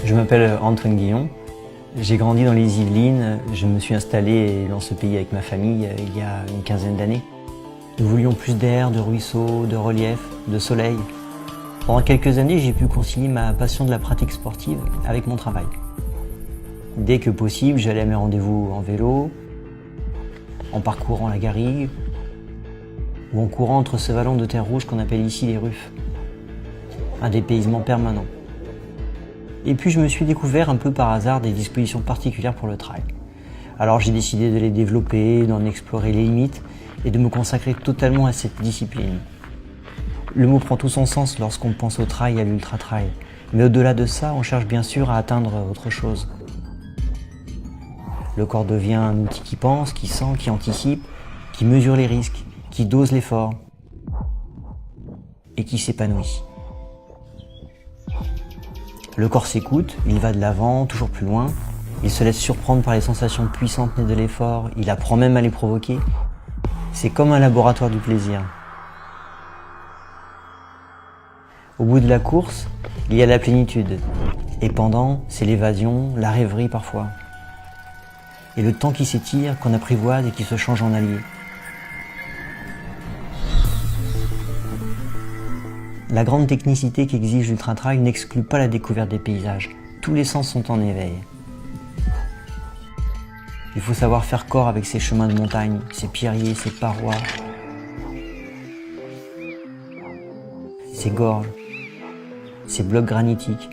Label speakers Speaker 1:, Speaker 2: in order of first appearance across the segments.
Speaker 1: Je m'appelle Antoine Guillon, j'ai grandi dans les Yvelines, je me suis installé dans ce pays avec ma famille il y a une quinzaine d'années. Nous voulions plus d'air, de ruisseaux, de relief, de soleil. Pendant quelques années, j'ai pu concilier ma passion de la pratique sportive avec mon travail. Dès que possible, j'allais à mes rendez-vous en vélo, en parcourant la garrigue ou en courant entre ce vallon de terre rouge qu'on appelle ici les Ruffes. Un dépaysement permanent. Et puis je me suis découvert un peu par hasard des dispositions particulières pour le trail. Alors j'ai décidé de les développer, d'en explorer les limites et de me consacrer totalement à cette discipline. Le mot prend tout son sens lorsqu'on pense au trail et à l'ultra-trail. Mais au-delà de ça, on cherche bien sûr à atteindre autre chose. Le corps devient un outil qui pense, qui sent, qui anticipe, qui mesure les risques, qui dose l'effort et qui s'épanouit. Le corps s'écoute, il va de l'avant, toujours plus loin, il se laisse surprendre par les sensations puissantes nées de l'effort, il apprend même à les provoquer. C'est comme un laboratoire du plaisir. Au bout de la course, il y a la plénitude. Et pendant, c'est l'évasion, la rêverie parfois. Et le temps qui s'étire, qu'on apprivoise et qui se change en allié. La grande technicité qu'exige l'ultra-trail n'exclut pas la découverte des paysages. Tous les sens sont en éveil. Il faut savoir faire corps avec ces chemins de montagne, ces pierriers, ces parois, ces gorges, ces blocs granitiques,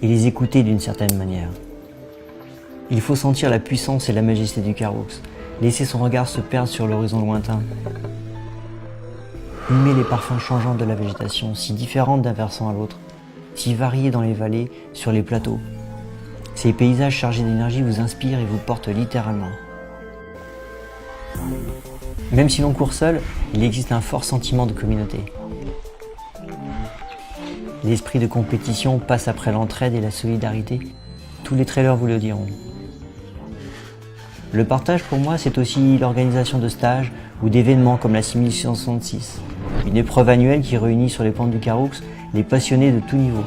Speaker 1: et les écouter d'une certaine manière. Il faut sentir la puissance et la majesté du Caroux, laisser son regard se perdre sur l'horizon lointain. Humer les parfums changeants de la végétation, si différente d'un versant à l'autre, si variée dans les vallées, sur les plateaux. Ces paysages chargés d'énergie vous inspirent et vous portent littéralement. Même si l'on court seul, il existe un fort sentiment de communauté. L'esprit de compétition passe après l'entraide et la solidarité. Tous les trailers vous le diront. Le partage pour moi, c'est aussi l'organisation de stages ou d'événements comme la 6666, une épreuve annuelle qui réunit sur les pentes du Caroux les passionnés de tous niveaux.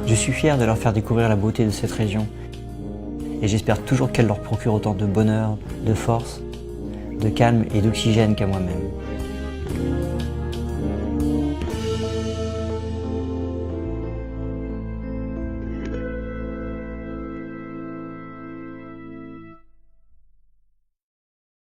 Speaker 1: Je suis fier de leur faire découvrir la beauté de cette région et j'espère toujours qu'elle leur procure autant de bonheur, de force, de calme et d'oxygène qu'à moi-même.